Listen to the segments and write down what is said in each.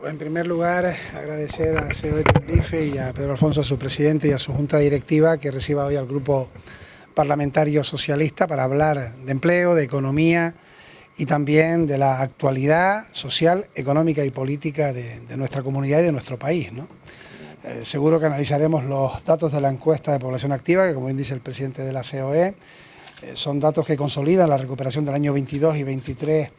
Pues en primer lugar, agradecer a COE Tenerife y a Pedro Alfonso, a su presidente, y a su junta directiva, que reciba hoy al grupo parlamentario socialista para hablar de empleo, de economía y también de la actualidad social, económica y política de nuestra comunidad y de nuestro país, ¿no? Seguro que analizaremos los datos de la encuesta de población activa, que como bien dice el presidente de la COE, son datos que consolidan la recuperación del año 22 y 23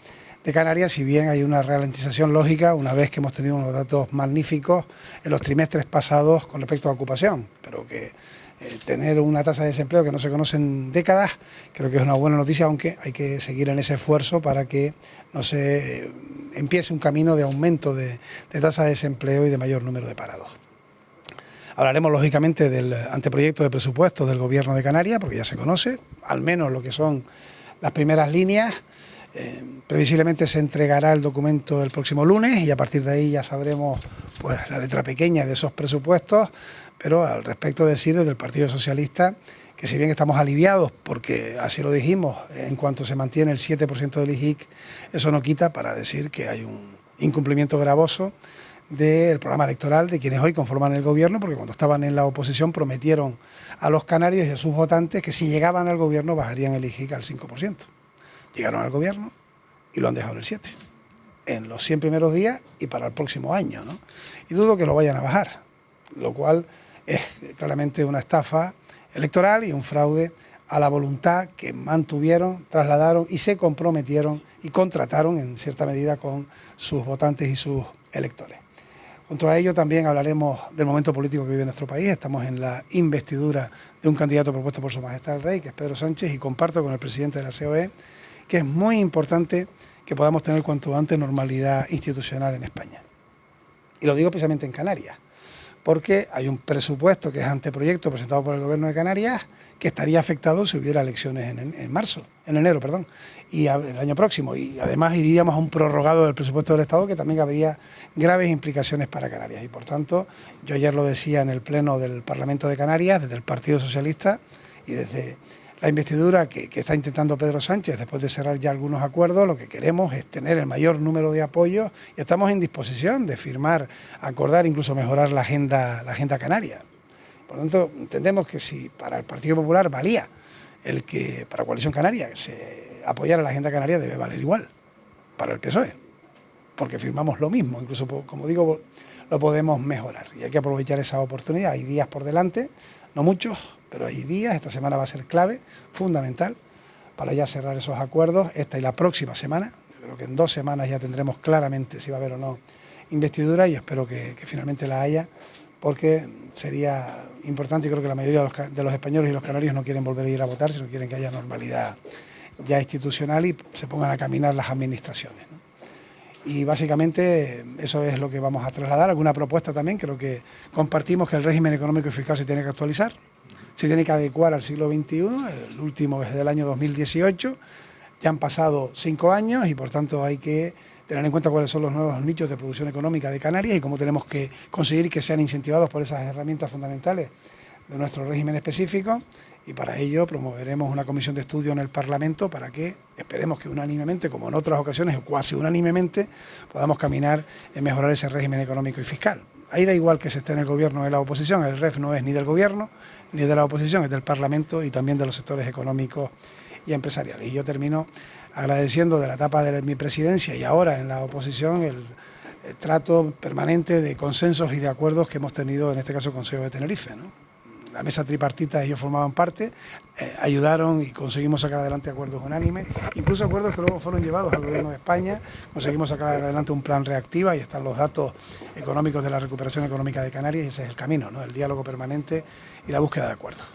de Canarias, si bien hay una ralentización lógica una vez que hemos tenido unos datos magníficos en los trimestres pasados con respecto a ocupación, pero que tener una tasa de desempleo que no se conoce en décadas creo que es una buena noticia, aunque hay que seguir en ese esfuerzo para que no se empiece un camino de aumento de tasa de desempleo y de mayor número de parados. Hablaremos lógicamente del anteproyecto de presupuesto del Gobierno de Canarias, porque ya se conoce, al menos lo que son las primeras líneas. Previsiblemente se entregará el documento el próximo lunes y a partir de ahí ya sabremos pues la letra pequeña de esos presupuestos, pero al respecto decir desde el Partido Socialista que si bien estamos aliviados, porque así lo dijimos, en cuanto se mantiene el 7% del IGIC, eso no quita para decir que hay un incumplimiento gravoso del programa electoral de quienes hoy conforman el gobierno, porque cuando estaban en la oposición prometieron a los canarios y a sus votantes que si llegaban al gobierno bajarían el IGIC al 5%. Llegaron al gobierno y lo han dejado en el 7%, en los 100 primeros días y para el próximo año, ¿no? Y dudo que lo vayan a bajar, lo cual es claramente una estafa electoral y un fraude a la voluntad que mantuvieron, trasladaron y se comprometieron y contrataron en cierta medida con sus votantes y sus electores. Junto a ello también hablaremos del momento político que vive nuestro país. Estamos en la investidura de un candidato propuesto por Su Majestad el Rey, que es Pedro Sánchez, y comparto con el presidente de la COE que es muy importante que podamos tener cuanto antes normalidad institucional en España. Y lo digo precisamente en Canarias, porque hay un presupuesto que es anteproyecto presentado por el Gobierno de Canarias que estaría afectado si hubiera elecciones en enero, y el año próximo. Y además iríamos a un prorrogado del presupuesto del Estado que también habría graves implicaciones para Canarias. Y por tanto, yo ayer lo decía en el Pleno del Parlamento de Canarias, desde el Partido Socialista y desde la investidura que está intentando Pedro Sánchez, después de cerrar ya algunos acuerdos, lo que queremos es tener el mayor número de apoyos y estamos en disposición de firmar, acordar, incluso mejorar la agenda canaria. Por lo tanto, entendemos que si para el Partido Popular valía el que para Coalición Canaria se apoyara la agenda canaria, debe valer igual para el PSOE, porque firmamos lo mismo, incluso, como digo, lo podemos mejorar y hay que aprovechar esa oportunidad. Hay días por delante, no muchos, pero hay días. Esta semana va a ser clave, fundamental, para ya cerrar esos acuerdos, esta y la próxima semana. Yo creo que en 2 semanas ya tendremos claramente si va a haber o no investidura y espero que finalmente la haya, porque sería importante y creo que la mayoría de los españoles y los canarios no quieren volver a ir a votar, sino quieren que haya normalidad ya institucional y se pongan a caminar las administraciones, ¿no? Y básicamente eso es lo que vamos a trasladar. Alguna propuesta también, creo que compartimos que el régimen económico y fiscal se tiene que actualizar, se tiene que adecuar al siglo XXI, el último es del año 2018, ya han pasado 5 años y por tanto hay que tener en cuenta cuáles son los nuevos nichos de producción económica de Canarias y cómo tenemos que conseguir que sean incentivados por esas herramientas fundamentales de nuestro régimen específico, y para ello promoveremos una comisión de estudio en el Parlamento para que esperemos que unánimemente, como en otras ocasiones o cuasi unánimemente, podamos caminar en mejorar ese régimen económico y fiscal. Ahí da igual que se esté en el gobierno o en la oposición, el REF no es ni del gobierno ni de la oposición, es del Parlamento y también de los sectores económicos y empresariales. Y yo termino agradeciendo de la etapa de mi presidencia y ahora en la oposición el trato permanente de consensos y de acuerdos que hemos tenido en este caso con COE Tenerife, ¿no? La mesa tripartita, ellos formaban parte, ayudaron y conseguimos sacar adelante acuerdos unánimes, incluso acuerdos que luego fueron llevados al Gobierno de España, conseguimos sacar adelante un plan reactiva y están los datos económicos de la recuperación económica de Canarias y ese es el camino, ¿no? El diálogo permanente y la búsqueda de acuerdos.